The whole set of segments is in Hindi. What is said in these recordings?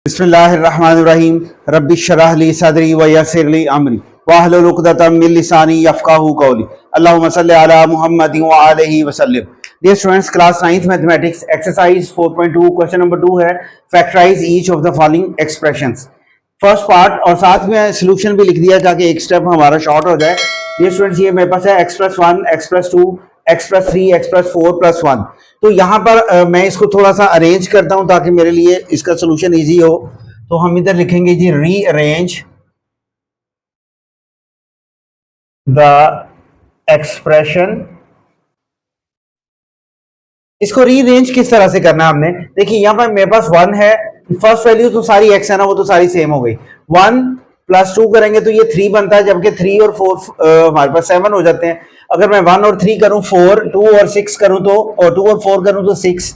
बिस्मिल्लाहिर्रहमानिर्रहीम रब्बि इश्रह ली सदरी व यस्सिर ली अमरी वाहलुल उक़दतम मिन लिसानी यफ़क़हू क़ौली अल्लाहुम्मा सल्लि अला मुहम्मदिन व आलिहि वसल्लम। Dear students, class 9th mathematics exercise 4.2 question number 2 है factorise each of the following expressions. First part और साथ में सॉल्यूशन भी लिख दिया ताकि एक स्टेप हमारा शॉर्ट हो जाए। डियर स्टूडेंट्स, ये मेरे पास है x+1 x+2 x+3 x+4+1। तो यहाँ पर मैं इसको थोड़ा सा अरेंज करता हूँ ताकि मेरे लिए इसका सोल्यूशन इजी हो। तो हम इधर लिखेंगे जी रीअरेंज द एक्सप्रेशन। इसको रीअरेंज किस तरह से करना है हमने, देखिए यहाँ पर मेरे पास 1 है, फर्स्ट वैल्यू तो सारी x है ना, वो तो सारी सेम हो गई। 1 + 2 करेंगे तो ये 3 बनता है, जबकि 3 और 4 हमारे पास 7 हो जाते हैं। अगर मैं 1 और 3 करूं 4, 2 और 6 करूं तो, और 2 और 4 करूं तो 6,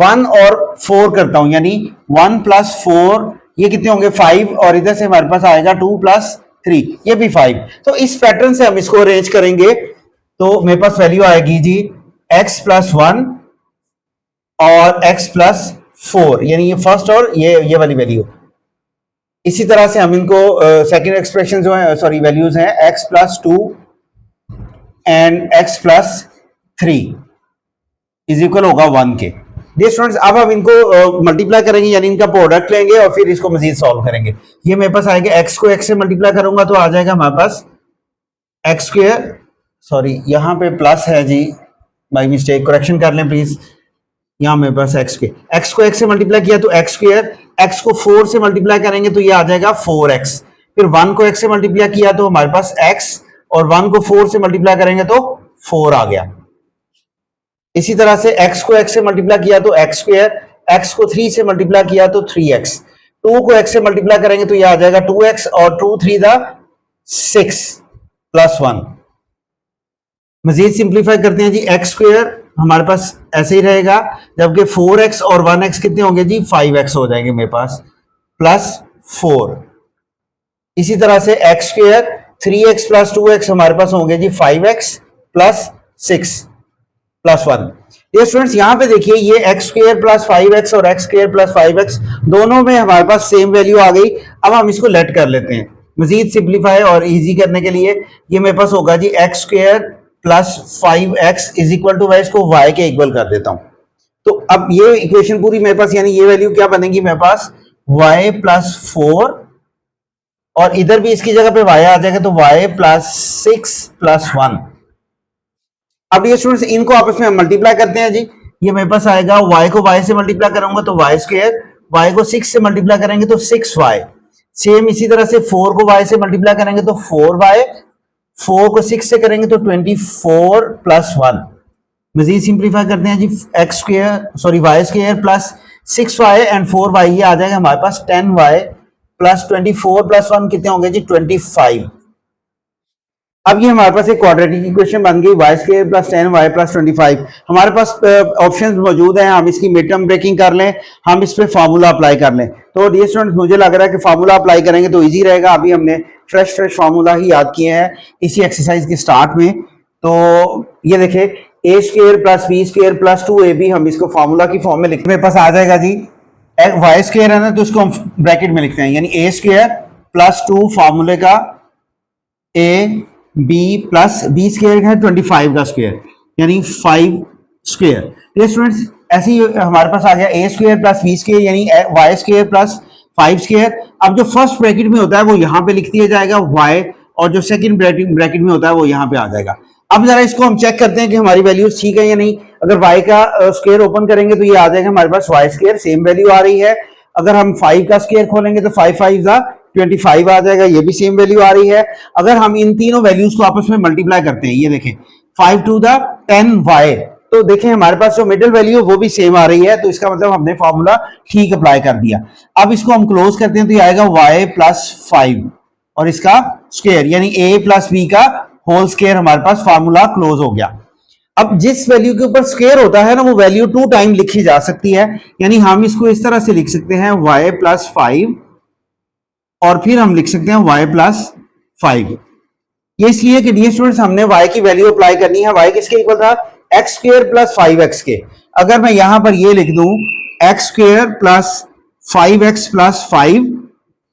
1 और 4 करता हूं यानी 1 + 4 ये कितने होंगे 5, और इधर से हमारे पास आएगा 2 + 3 ये भी 5। तो इस पैटर्न से हम इसको अरेंज करेंगे तो मेरे पास वैल्यू आएगी जी x+1 और x+4 यानी ये फर्स्ट और ये वाली वैल्यू। इसी तरह से हम इनको सेकंड एक्सप्रेशन जो है सॉरी वैल्यूज हैं x+2 and x+3 is equal होगा 1 के। डियर स्टूडेंट्स, अब हम इनको मल्टीप्लाई करेंगे यानी इनका प्रोडक्ट लेंगे और फिर इसको मजीद सॉल्व करेंगे। ये मेरे पास आएगा x को x से मल्टीप्लाई करूंगा तो आ जाएगा हमारे पास x², सॉरी यहाँ पे प्लस है जी, बाई मिस्टेक करेक्शन कर लें प्लीज। यहाँ मेरे पास x को x से मल्टीप्लाई किया तो x², x को 4 से मल्टीप्लाई करेंगे तो ये आ जाएगा 4x, फिर 1 को x से मल्टीप्लाई किया तो हमारे पास x, और 1 को 4 से मल्टीप्लाई करेंगे तो 4 आ गया। इसी तरह से x को x से मल्टीप्लाई किया तो x², x को 3 से मल्टीप्लाई किया तो 3x, 2 को x से मल्टीप्लाई करेंगे तो ये आ जाएगा 2x, और 2 3 6 + 1। मजीद सिंप्लीफाई करते हैं जी, x² हमारे पास ऐसे ही रहेगा, जबकि 4x और 1x कितने होंगे जी 5x हो जाएंगे मेरे पास, +4। इसी तरह से x², 3x + 2x हमारे पास होंगे जी 5x + 6 + 1। ये स्टूडेंट्स यहाँ पे देखिए ये x² + 5x और x² + 5x दोनों में हमारे पास सेम वैल्यू आ गई। अब हम इसको लेट कर लेते हैं मजीद सिंप्लीफाई और इजी करने के लिए। ये मेरे पास होगा जी x² + 5x is equal to, मैं इसको y के इक्वल कर देता हूं। तो अब ये इक्वेशन पूरी मेरे पास यानी ये वैल्यू क्या बनेगी मेरे पास y + 4, और इधर भी इसकी जगह पे y आ जाएगा तो y + 6 + 1। अब ये स्टूडेंट्स इनको आपस में मल्टीप्लाई करते हैं जी। ये मेरे पास आएगा y को y से मल्टीप्लाई करूंगा तो y², y को 6 से मल्टीप्लाई करेंगे तो 6y, सेम इसी तरह से 4 को y से मल्टीप्लाई करेंगे तो 4y, 4 को 6 से करेंगे तो 24 + 1। मजीद सिंप्लीफाई करते हैं जी, y² + 6y एंड 4y ये आ जाएगा हमारे पास 10y + 24 + 1 कितने होंगे जी 25। अब ये हमारे पास एक क्वाड्रेटिक इक्वेशन बन गई y² + 10y + 25। हमारे पास ऑप्शंस मौजूद हैं, हम इसकी मिड टर्म ब्रेकिंग कर लें, हम इस पे फार्मूला अप्लाई कर लें। तो डियर स्टूडेंट्स, मुझे लग रहा है कि फार्मूला अप्लाई करेंगे तो इजी रहेगा। अभी हमने फ्रेश फार्मूला ही याद किए हैं इसी एक्सरसाइज के स्टार्ट में। तो ये देखें a² + b² + 2ab, हम इसको फार्मूला की फॉर्म में लिखते, मेरे पास आ जाएगा जी y² है ना, तो इसको हम ब्रैकेट में लिखते हैं यानी a² + 2 फार्मूले का b + b² है 25 का स्क्वायर यानी 5²। ये स्टूडेंट्स ऐसे ही हमारे पास आ गया a² + b² यानी y² + 5²। अब जो फर्स्ट ब्रैकेट में होता है वो यहाँ पे लिख दिया जाएगा y, और जो सेकंड ब्रैकेट में होता है वो यहाँ पे आ जाएगा। अब जरा इसको हम चेक करते हैं कि हमारी वैल्यूज ठीक है या नहीं। अगर y का स्क्वायर ओपन करेंगे तो ये आ जाएगा हमारे पास y², सेम वैल्यू आ रही है। अगर हम 5 का स्क्वायर खोलेंगे तो 5 5 25 आ जाएगा, ये भी सेम वैल्यू आ रही है। अगर हम इन तीनों वैल्यूज को आपस में मल्टीप्लाई करते हैं, ये देखें 5 2 10y, तो देखें हमारे पास जो मिडिल वैल्यू है वो भी सेम आ रही है, तो इसका मतलब हमने फॉर्मूला ठीक अप्लाई कर दिया। अब इसको हम क्लोज करते हैं तो ये आएगा y + 5 और इसका स्क्वायर यानी a + b का होल स्क्वायर, हमारे पास फॉर्मूला क्लोज हो गया। अब जिस वैल्यू के ऊपर स्क्वायर होता है ना वो वैल्यू 2 टाइम लिखी जा सकती है, यानी हम इसको इस तरह से लिख सकते हैं y + 5 और फिर हम लिख सकते हैं y + 5। ये इसलिए कि डियर स्टूडेंट्स हमने y की वैल्यू अप्लाई करनी है। y किसके इक्वल था x² + 5x के। अगर मैं यहां पर ये लिख दूं x² + 5x प्लस 5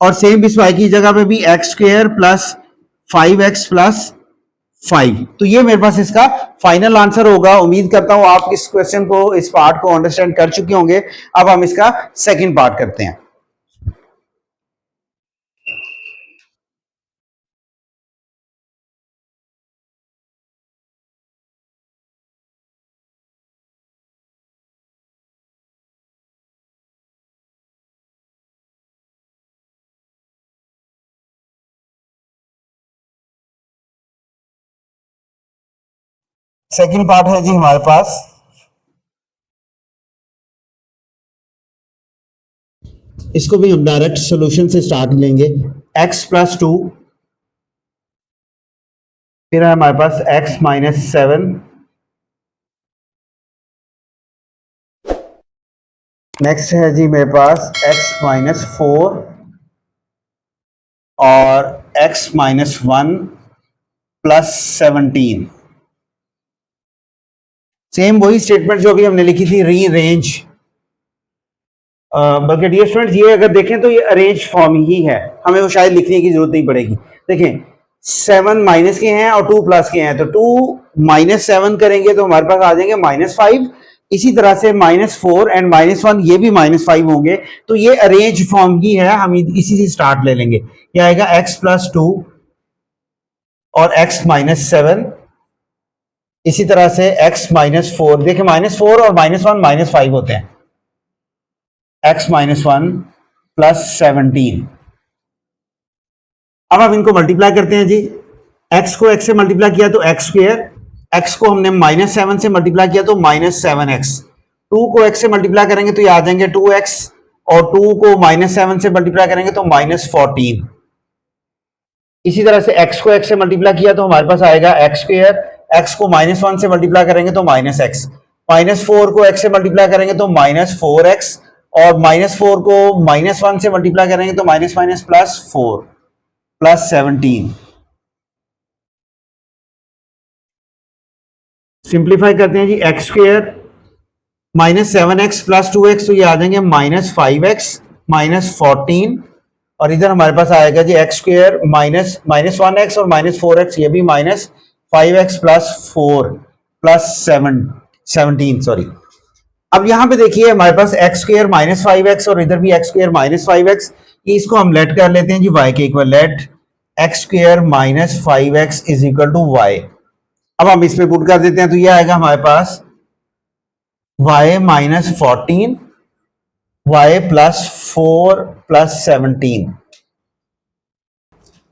और सेम इस y की जगह पे भी x square plus 5x plus 5। तो ये मेरे पास इसका फाइनल आंसर होगा। उम्मीद करता हूं आप इस क्वेश्चन को, इस पार्ट को अंडरस्टैंड कर चुके होंगे। अब हम इसका सेकंड पार्ट करते हैं। सेकंड पार्ट है जी हमारे पास, इसको भी हम डायरेक्ट सॉल्यूशन से स्टार्ट लेंगे। x प्लस 2, फिर है हमारे पास x माइनस 7, नेक्स्ट है जी मेरे पास x माइनस 4 और x माइनस 1 प्लस 17। सेम वही स्टेटमेंट जो अभी हमने लिखी थी, रीअरेंज। बल्कि डियर स्टूडेंट्स ये अगर देखें तो ये अरेंज फॉर्म ही है, हमें वो शायद लिखने की जरूरत नहीं पड़ेगी। देखें 7 माइनस के हैं और 2 प्लस के हैं, तो 2 माइनस 7 करेंगे तो हमारे पास आ जाएंगे माइनस 5। इसी तरह से माइनस 4 एंड माइनस 1 ये भी माइनस 5 होंगे। तो ये अरेंज फॉर्म ही है, हम इसी से स्टार्ट ले लेंगे। ये आएगा x प्लस 2 और x माइनस 7, इसी तरह से x माइनस 4। देखिए माइनस 4 और माइनस 1 माइनस 5 होते हैं। x minus 1 plus 17। अब हम इनको मल्टीप्लाई करते हैं जी। x को x से मल्टीप्लाई किया तो x स्क्वायर, x को हमने माइनस 7 से मल्टीप्लाई किया तो माइनस 7x। 2 को x से मल्टीप्लाई करेंगे तो ये आ जाएंगे 2x, और 2 को माइनस 7 से मल्टीप्लाई करेंगे तो माइनस 14। इसी तरह से x को x से मल्टीप्लाई किया तो हमारे पास आएगा x स्क्वायर, x को माइनस 1 से मल्टीप्लाई करेंगे तो माइनस x, माइनस 4 को x से मल्टीप्लाई करेंगे तो माइनस 4x, और माइनस 4 को माइनस 1 से मल्टीप्लाई करेंगे तो minus minus plus 4 plus 17। Simplify करते हैं जी। X square minus 7x plus 2x, तो ये आ जाएंगे माइनस 5x माइनस 14, और इधर हमारे पास आएगा जी एक्स स्क्वायर माइनस 1x और माइनस 4x, ये भी minus 5x plus 4 plus 17 sorry. अब यहां पे देखिए हमारे पास एक्स स्क्वायर माइनस 5x और इधर भी एक्स स्क्वायर माइनस 5x, इसको हम लेट कर लेते हैं जी y के equal. Let x square minus 5x is equal to y। अब हम इसमें पुट कर देते हैं तो ये आएगा हमारे पास y minus 14 y plus 4 plus 17।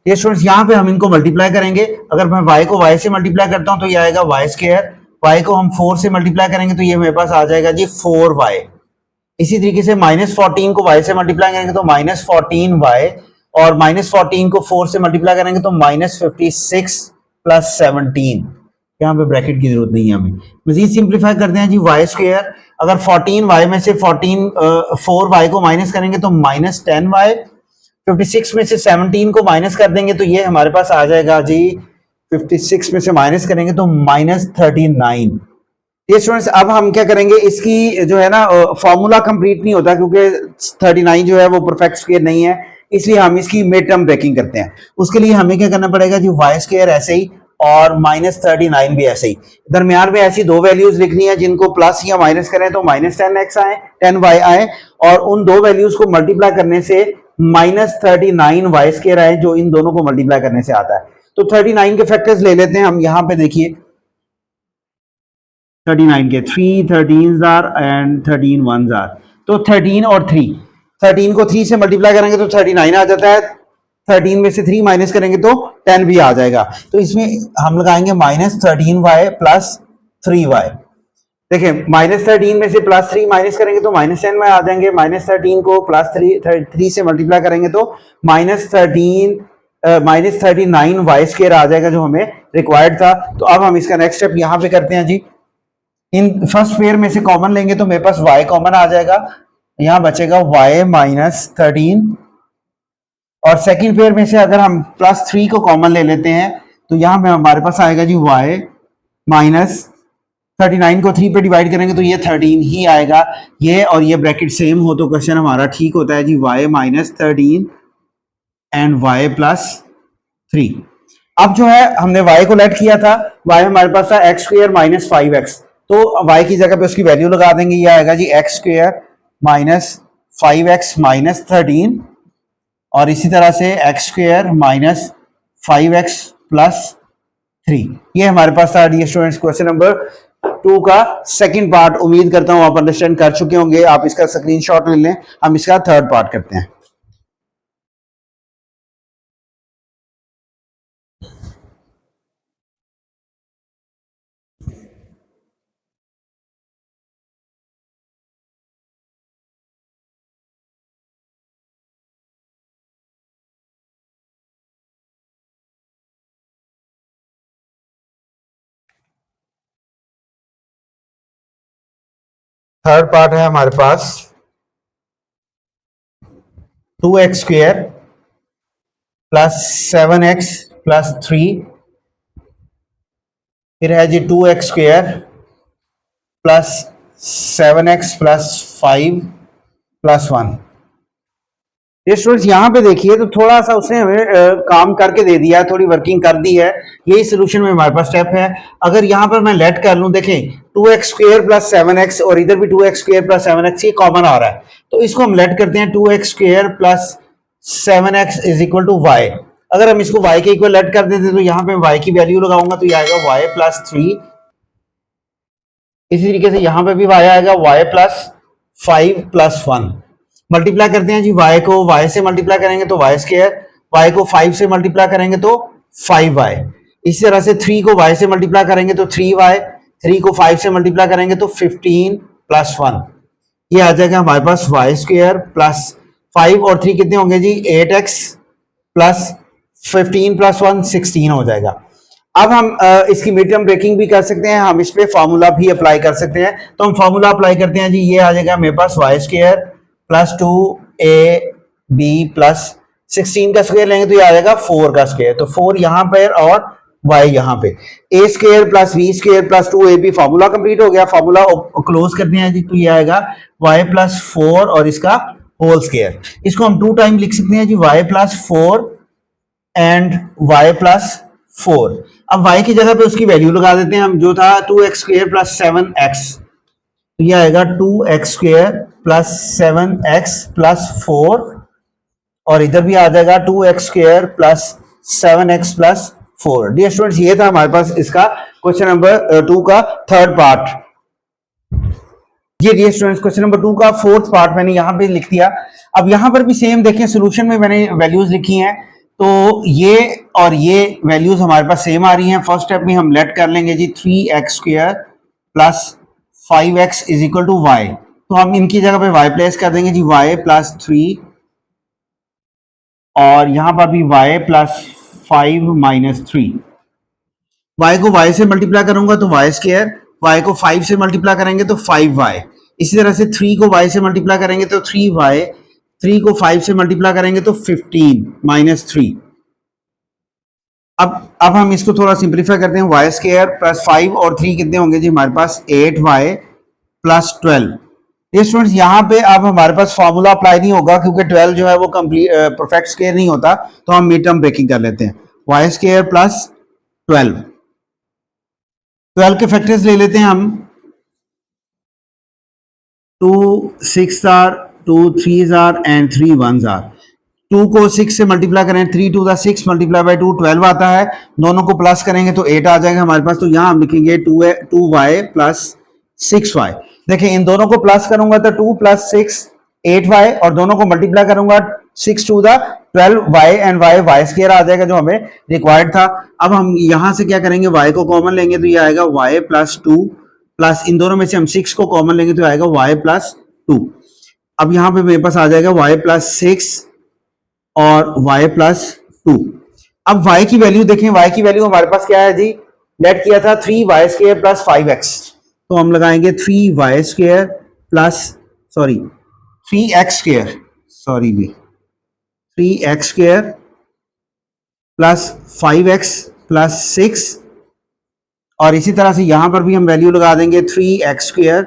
ये स्टूडेंट्स यहां पे हम इनको मल्टीप्लाई करेंगे। अगर मैं y को y से मल्टीप्लाई करता हूं तो ये आएगा y स्क्वायर, y को हम 4 से मल्टीप्लाई करेंगे तो ये मेरे पास आ जाएगा जी 4y। इसी तरीके से माइनस 14 को y से मल्टीप्लाई करेंगे तो माइनस 14y, और माइनस 14 को 4 से मल्टीप्लाई करेंगे तो माइनस 56 प्लस 17। यहाँ पे ब्रैकेट की जरूरत नहीं है हमें। मजीद सिंप्लीफाई करते हैं जी। y स्क्वायर, अगर 14y में से 4y को माइनस करेंगे तो माइनस 10y, 56 में से 17 को माइनस कर देंगे तो ये हमारे पास आ जाएगा जी 56 में से माइनस करेंगे तो माइनस 39। ये स्टूडेंट्स अब हम क्या करेंगे, इसकी जो है ना फॉर्मूला कंप्लीट नहीं होता क्योंकि 39 जो है वो परफेक्ट स्क्वायर नहीं है, इसलिए हम इसकी मिड टर्म ब्रेकिंग करते हैं। उसके लिए हमें क्या करना पड़ेगा जी, y स्क्वायर ऐसे ही और माइनस 39 भी ऐसे ही। दरमियान में ऐसी दो वैल्यूज लिखनी है जिनको प्लस या माइनस करें तो माइनस 10x आए, 10y आए, और उन दो वैल्यूज को मल्टीप्लाई करने से माइनस 39 y स्क्वायर आए, जो इन दोनों को मल्टीप्लाई करने से आता है। तो 39 के फैक्टर्स ले लेते हैं हम। यहाँ पे देखिए 39 के 3 13s are and 13 1s are, तो 13 और 3, 13 को 3 से मल्टीप्लाई करेंगे तो 39 आ जाता है, 13 में से 3 माइनस करेंगे तो 10 भी आ जाएगा। तो इसमें हम लगाएंगे माइनस 13y प्लस 3y। देखिए माइनस 13 में से प्लस 3 माइनस करेंगे तो माइनस 10 में आ जाएंगे, माइनस 13 को प्लस 3 से मल्टीप्लाई करेंगे तो माइनस 39 वाई स्क्वायर आ जाएगा जो हमें रिक्वायर्ड था। तो अब हम इसका नेक्स्ट स्टेप यहाँ पे करते हैं जी। इन फर्स्ट पेयर में से कॉमन लेंगे तो मेरे पास y कॉमन आ जाएगा, यहाँ बचेगा y माइनस 13, और सेकंड पेयर में से अगर हम प्लस 3 को कॉमन ले लेते हैं तो यहाँ में हमारे पास आएगा जी y माइनस 39 को 3 पे डिवाइड करेंगे तो ये 13 ही आएगा। ये और ये ब्रैकेट सेम हो तो क्वेश्चन हमारा ठीक होता है जी, y minus 13 and y plus 3। अब जो है हमने y को लेट किया था, y हमारे पास था एक्स स्क्र माइनस 5x, तो y की जगह पे उसकी वैल्यू लगा देंगे, ये आएगा जी x square minus 5x minus 13, और इसी तरह से x square minus 5x plus 3। ये हमारे पास था डियर स्टूडेंट्स क्वेश्चन नंबर 2 का सेकंड पार्ट। उम्मीद करता हूं आप अंडरस्टैंड कर चुके होंगे। आप इसका स्क्रीनशॉट ले लें, हम इसका थर्ड पार्ट करते हैं। थर्ड पार्ट है हमारे पास 2x square plus 7x plus 3, फिर है जी 2x square plus 7x plus 5 plus 1। ये स्टूडेंट्स यहाँ पे देखिए तो थोड़ा सा उसने हमें काम करके दे दिया है, थोड़ी वर्किंग कर दी है। यही सोल्यूशन में हमारे पास स्टेप है। अगर यहाँ पर मैं लेट कर लूं, देखें 2x स्क्वेयर प्लस 7x और इधर भी 2x स्क्वेयर प्लस 7x, ये कॉमन आ रहा है, तो इसको हम लेट करते हैं 2x square plus 7x is equal to y. अगर हम इसको y के इक्वल लेट कर देते तो यहाँ पे y की वैल्यू लगाऊंगा तो ये आएगा y प्लस 3। इसी तरीके से यहाँ पे भी y आएगा y प्लस 5 प्लस 1। मल्टीप्लाई करते हैं जी, y को y से मल्टीप्लाई करेंगे तो y स्क्वायर, y को 5 से मल्टीप्लाई करेंगे तो 5y। इसी तरह से 3 को y से मल्टीप्लाई करेंगे तो 3y, 3 को 5 से मल्टीप्लाई करेंगे तो 15 प्लस 1। ये आ जाएगा हमारे पास y स्क्वायर प्लस 5 और 3 कितने होंगे जी, 8x प्लस 15 प्लस 1 16 हो जाएगा। अब हम इसकी मिड टर्म ब्रेकिंग भी कर सकते हैं, हम इस पे फॉर्मूला भी अप्लाई कर सकते हैं। तो हम फॉर्मूला अप्लाई करते हैं जी, ये आ जाएगा मेरे पास y square plus 2ab plus 16 का स्क्वायर लेंगे तो ये आ जाएगा 4 का स्क्वायर, तो 4 यहां पर और y यहां पे, a square plus b square plus 2ab formula complete हो गया। फॉर्मूला क्लोज करते हैं जी, तो ये आएगा y प्लस 4 और इसका होल स्क्वायर। इसको हम 2 टाइम लिख सकते हैं जी, y plus 4 and y plus 4। अब y की जगह पे उसकी वैल्यू लगा देते हैं हम, जो था 2x स्क्वायर प्लस 7x, तो ये आएगा 2x square plus 7x plus 4, और इधर भी आ जाएगा 2x square plus 7x plus 4। Dear students, ये था हमारे पास इसका क्वेश्चन नंबर 2 का थर्ड पार्ट। ये डियर स्टूडेंट्स क्वेश्चन नंबर 2 का फोर्थ पार्ट मैंने यहां पे लिख दिया। अब यहां पर भी सेम देखें, सोल्यूशन में मैंने वैल्यूज लिखी हैं, तो ये और ये वैल्यूज हमारे पास सेम आ रही हैं। फर्स्ट स्टेप में हम लेट कर लेंगे जी 3x square plus 5x is equal to y, तो हम इनकी जगह पे y प्लेस कर देंगे जी, y प्लस 3, और यहां पर भी y प्लस 5 माइनस 3। y को y से मल्टीप्लाई करूंगा तो y स्क्वायर, y को 5 से मल्टीप्लाई करेंगे तो 5y, इसी तरह से 3 को y से मल्टीप्लाई करेंगे तो 3y, 3 को 5 से मल्टीप्लाई करेंगे तो 15 माइनस 3। अब हम इसको थोड़ा सिंप्लीफाई करते हैं, y स्क्वायर प्लस 5 और 3 कितने होंगे जी हमारे पास, 8y प्लस 12। ये स्टूडेंट्स यहाँ पे अब हमारे पास फॉर्मूला अप्लाई नहीं होगा, क्योंकि 12 जो है वो कंप्लीट परफेक्ट स्क्वायर नहीं होता, तो हम मिड टर्म ब्रेकिंग कर लेते हैं। y स्क्वायर प्लस 12, 12 के फैक्टर्स ले लेते हैं हम, 2 6 आर, 2 3 आर एंड 3 1 आर। 2 को 6 से मल्टीप्लाई करें, 3 2 6 मल्टीप्लाई बाय 2 12 आता है, दोनों को प्लस करेंगे तो 8 आ जाएगा हमारे पास। तो यहाँ हम लिखेंगे 2y प्लस 6y। देखिए इन दोनों को प्लस करूंगा तो 2 प्लस 6 8y, और दोनों को मल्टीप्लाई करूंगा 6 to the 12y and y square आ जाएगा जो हमें रिक्वायर्ड था। अब हम यहां से क्या करेंगे, y को कॉमन लेंगे तो ये आएगा y प्लस 2, प्लस इन दोनों में से हम 6 को कॉमन लेंगे तो आएगा y प्लस 2। अब यहां पे मेरे पास आ जाएगा y प्लस 6 और y प्लस 2। अब y की वैल्यू देखें, y की वैल्यू हमारे पास क्या है जी, लेट किया था 3y स्क्वायर प्लस 5x, तो हम लगाएंगे 3y square plus 3x square, 3x square plus 5x plus 6, और इसी तरह से यहां पर भी हम वैल्यू लगा देंगे 3x²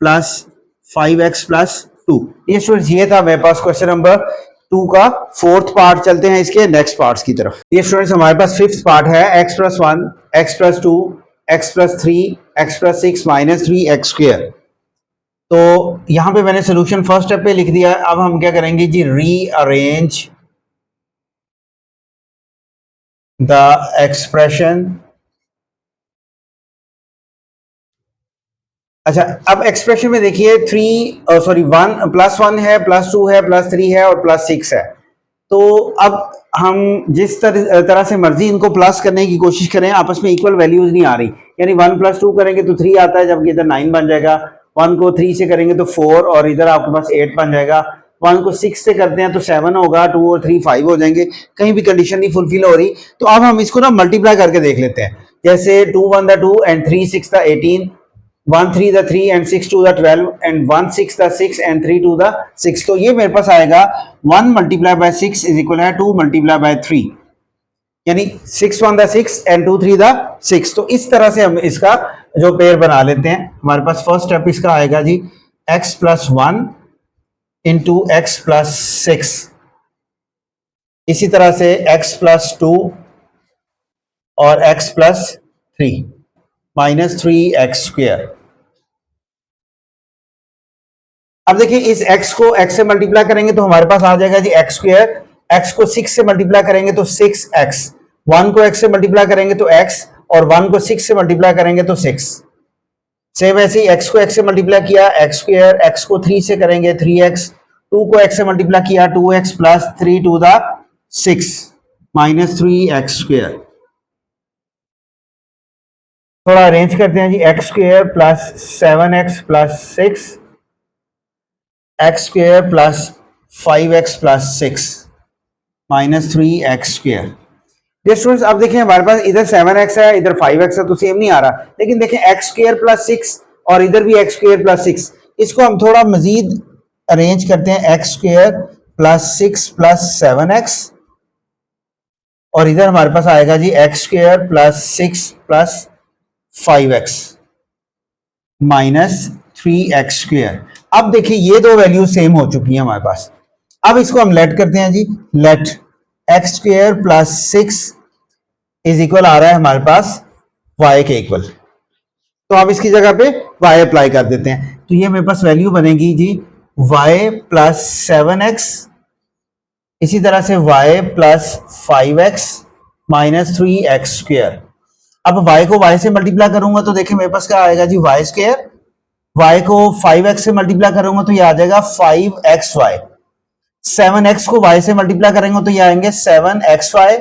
प्लस 5x प्लस 2। ये स्टूडेंट्स ये था मेरे पास क्वेश्चन नंबर 2 का फोर्थ पार्ट। चलते हैं इसके नेक्स्ट पार्ट्स की तरफ। ये स्टूडेंट्स हमारे पास फिफ्थ पार्ट है x+1 x+2 x+3 x+6 -3x²। तो यहां पे मैंने सोल्यूशन फर्स्ट स्टेप पे लिख दिया। अब हम क्या करेंगे जी, रीअरेंज द एक्सप्रेशन। अच्छा, अब एक्सप्रेशन में देखिए 1 है, +2 है, +3 है और +6 है। तो अब हम जिस तरह से मर्जी इनको प्लस करने की कोशिश करें, आपस में इक्वल वैल्यूज नहीं आ रही। यानी 1 + 2 करेंगे तो 3 आता है, जबकि इधर 9 बन जाएगा। 1 को 3 से करेंगे तो 4 और इधर आपके पास 8 बन जाएगा। 1 को 6 से करते हैं तो 7 होगा, 2 और 3 5 हो जाएंगे। कहीं भी कंडीशन नहीं फुलफिल हो रही। तो अब हम इसको ना मल्टीप्लाई करके देख लेते हैं। जैसे 2 1 2 एंड 3 6 18, 1 3 3 एंड 6 2 12 एंड 1 6 6 एंड 3 2 6। तो ये मेरे पास आएगा 1 × 6 इज इक्वल है 2 × 3, यानी 6 1 6 एंड 2 3 6। तो इस तरह से हम इसका जो पेयर बना लेते हैं। हमारे पास फर्स्ट स्टेप इसका आएगा जी x+1 इंटू x+6, इसी तरह से x+2 और x+3 -3x²। अब देखिए इस x को x से मल्टीप्लाई करेंगे तो हमारे पास आ जाएगा जी x²। x को 6 से मल्टीप्लाई करेंगे तो 6x, 1 को x से मल्टीप्लाई करेंगे तो x और 1 को 6 से मल्टीप्लाई करेंगे तो 6। सेम ऐसे ही x को x से मल्टीप्लाई किया x², x को 3 से करेंगे 3x, 2 को x से मल्टीप्लाई किया 2x plus 3 to the 6 -3x²। थोड़ा अरेंज करते हैं जी, x² plus 7x plus 6, x² plus 5x plus 6 -3x²। Students अब देखें हमारे पास इधर 7x है, इधर 5x है, तो सेम नहीं आ रहा। लेकिन देखें x² प्लस 6 और इधर भी x² प्लस 6, इसको हम थोड़ा मजीद अरेंज करते हैं। x² प्लस 6 प्लस 7x और इधर हमारे पास आएगा जी x² plus 6 plus 5x -3x²। अब देखिए ये दो वैल्यू सेम हो चुकी हैं हमारे पास। अब इसको हम लेट करते हैं जी, let x² plus 6 is equal आ रहा है हमारे पास y के इक्वल। तो अब इसकी जगह पे y अप्लाई कर देते हैं। तो ये मेरे पास वैल्यू बनेगी जी y प्लस 7x, इसी तरह से y प्लस 5x -3x²। अब y को y से मल्टीप्लाई करूंगा तो देखिए मेरे पास क्या आएगा जी y²। y को 5x से मल्टीप्लाई करूंगा तो ये आ जाएगा 5xy। 7x को y से मल्टीप्लाई करेंगे तो ये आएंगे 7xy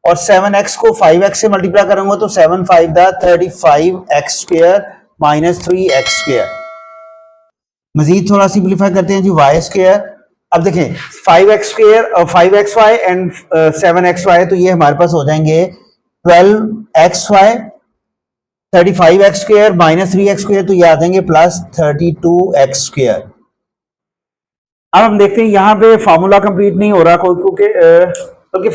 और 7x को 5x से मल्टीप्लाई करूंगा तो 7 5 35x² -3x²। मजीद थोड़ा सिंप्लीफाई करते हैं जी y²। अब देखें 5x² और 5xy एंड 7xy, तो ये हमारे पास हो जाएंगे 12xy, 35x² -3x², तो ये आ जाएंगे प्लस 32x²। अब हम देखते हैं यहां पे फार्मूला कंप्लीट नहीं हो रहा क्योंकि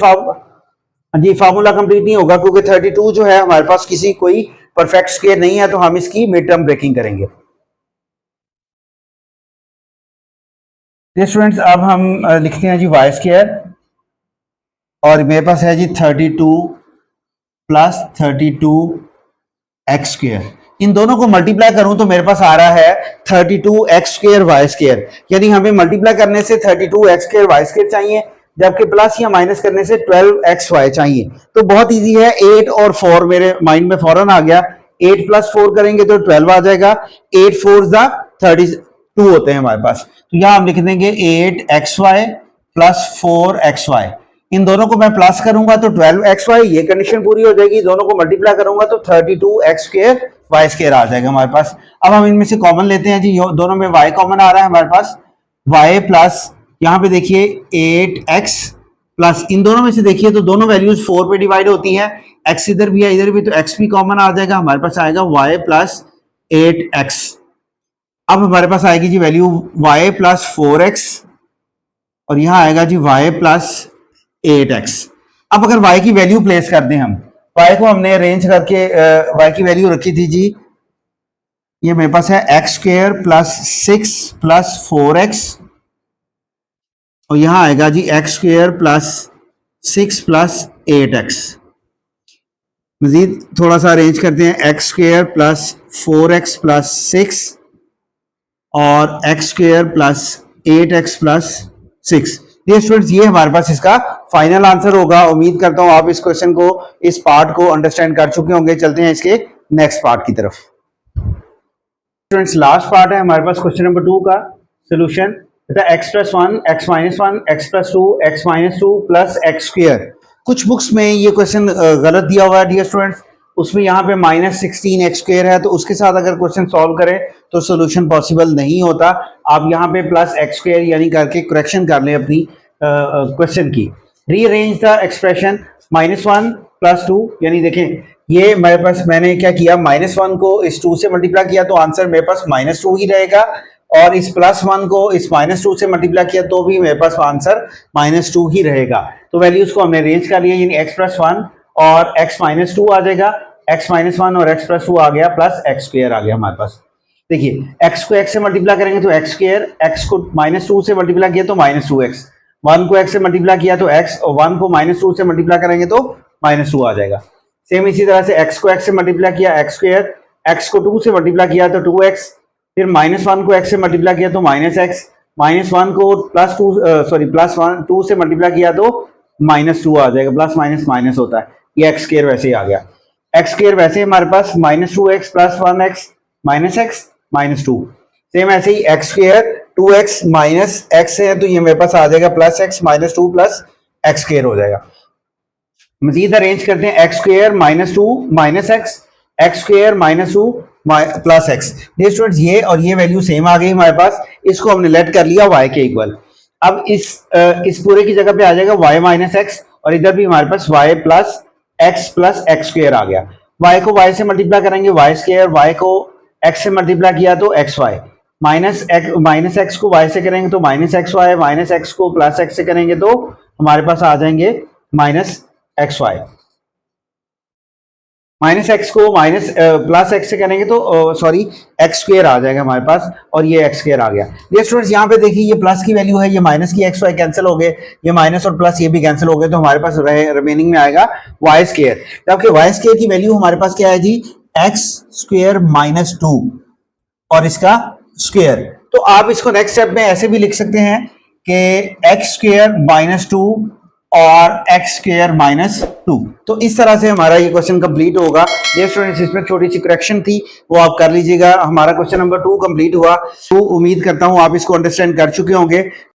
फार्मूला कंप्लीट नहीं होगा क्योंकि 32 जो है हमारे पास किसी कोई परफेक्ट स्क्वायर नहीं है। तो हम इसकी मिड टर्म ब्रेकिंग करेंगे। स्टूडेंट्स अब हम लिखते हैं जी y² और मेरे पास है जी 32 प्लस 32x²। इन दोनों को मल्टीप्लाई करूं तो मेरे पास आ रहा है 32x² y²। यानी हमें मल्टीप्लाई करने से 32x² y² चाहिए, जबकि प्लस या माइनस करने से 12xy चाहिए। तो बहुत इजी है, 8 और 4 मेरे माइंड में फौरन आ गया। 8 + 4 करेंगे तो 12 आ जाएगा। 8 4 32 होते हैं हमारे पास। तो यहां हम लिख देंगे 8xy प्लस 4xy। इन दोनों को मैं प्लस करूंगा तो 12xy, ये कंडीशन पूरी हो जाएगी। दोनों को मल्टीप्लाई करूंगा तो 32x² y² आ जाएगा हमारे पास। अब हम इनमें से कॉमन लेते हैं जी, दोनों में y कॉमन आ रहा है हमारे पास। y प्लस यहां पे देखिए 8x प्लस इन दोनों में से देखिए तो दोनों वैल्यूज 4 पे डिवाइड होती है। x इधर भी है इधर भी, तो x भी कॉमन आ जाएगा। हमारे पास आएगा y प्लस 8x। अब हमारे पास आएगी जी वैल्यू y प्लस 4x और यहां आएगा जी y प्लस 8x। अब अगर y की वैल्यू प्लेस कर दें हम y को हमने अरेंज करके y की वैल्यू रखी थी जी, ये मेरे पास है x square plus 6 plus 4x, और यहां आएगा जी x square plus 6 plus 8x। मजीद थोड़ा सा अरेंज करते हैं, x square plus 4x plus 6 और x square plus 8x plus 6। ये स्टूडेंट्स ये हमारे पास इसका फाइनल आंसर होगा। उम्मीद करता हूं आप इस क्वेश्चन को, इस पार्ट को अंडरस्टैंड कर चुके होंगे। चलते हैं इसके नेक्स्ट पार्ट की तरफ। स्टूडेंट्स लास्ट पार्ट है हमारे पास क्वेश्चन नंबर 2 का solution. X plus 1 x minus 1 x plus 2 x minus 2 plus x square. कुछ बुक्स में ये क्वेश्चन गलत दिया हुआ है डियर स्टूडेंट्स, उसमें यहाँ पे -16 एक्स स्क्र है, तो उसके साथ अगर क्वेश्चन सॉल्व करें तो सोल्यूशन पॉसिबल नहीं होता। आप यहाँ पे प्लस एक्स स्क्र यानी करके करेक्शन कर लें अपनी क्वेश्चन की। रीअरेंज द एक्सप्रेशन -1 प्लस 2, यानी देखें ये मेरे पास मैंने क्या किया, -1 को इस 2 से मल्टीप्लाई किया तो आंसर मेरे पास -2 ही रहेगा, और इस +1 को इस -2 से मल्टीप्लाई किया तो भी मेरे पास आंसर -2 ही रहेगा। तो वैल्यूज को हमने अरेंज कर लिया, यानी x प्लस 1 और x माइनस 2 आ जाएगा, x माइनस 1 और x प्लस 2 आ गया, प्लस एक्स स्क्र आ गया हमारे पास। देखिए x को x से मल्टीप्लाई करेंगे तो एक्स स्क्र, x को -2 से मल्टीप्लाई किया तो -2x, 1 को x से मल्टीप्लाई किया तो x, और 1 को -2 से मल्टीप्लाई करेंगे तो -2 आ जाएगा। सेम इसी तरह से x को x से मल्टीप्लाई किया एक्स स्क्र, x को 2 से मल्टीप्लाई किया तो 2x, फिर -1 को x से मल्टीप्लाई किया तो -x, -1 को +2 से मल्टीप्लाई किया तो -2 आ जाएगा, प्लस माइनस माइनस होता है, ये एक्स स्क्र वैसे ही आ गया। एक्स स्क्र वैसे हमारे पास -2x plus 1x minus x minus 2, same ऐसे ही x square 2x minus x है तो ये मेरे पास आ जाएगा plus x minus 2 plus x square हो जाएगा। मजीद अरेंज करते हैं, x square -2 minus x square -2 plus x. ये स्टूडेंट्स ये और ये वैल्यू सेम आ गई हमारे पास, इसको हमने लेट कर लिया y के इक्वल। अब इस पूरे की जगह पे आ जाएगा y माइनस एक्स, और इधर भी हमारे पास y प्लस एक्स स्क्र आ गया। y को y से मल्टीप्लाई करेंगे y स्क्र, y को x से मल्टीप्लाई किया तो एक्स वाई, माइनस एक्स को y से करेंगे तो minus x y, minus x को प्लस एक्स से करेंगे तो हमारे पास आ जाएंगे minus x y, minus x को माइनस प्लस एक्स से करेंगे तो सॉरी एक्स स्क्र आ जाएगा हमारे पास, और ये एक्स स्क्र आ गया। ये स्टूडेंट्स यहाँ पे देखिए ये प्लस की वैल्यू है, ये माइनस की एक्स वाई कैंसिल हो गए, ये माइनस और प्लस ये भी कैंसिल हो गए, तो हमारे पास रिमेनिंग में आएगा वाई स्क्र। जबकि वाई स्क्र की वैल्यू हमारे पास क्या है जी, एक्स स्क्र -2 और इसका स्क्र। तो आप इसको नेक्स्ट स्टेप में ऐसे भी लिख सकते हैं कि एक्स स्क्र -2 और x स्क्र -2। तो इस तरह से हमारा ये क्वेश्चन कंप्लीट होगा। ये स्टूडेंट्स इसमें छोटी सी करेक्शन थी वो आप कर लीजिएगा। हमारा क्वेश्चन नंबर 2 कंप्लीट हुआ। तो उम्मीद करता हूं आप इसको अंडरस्टैंड कर चुके होंगे।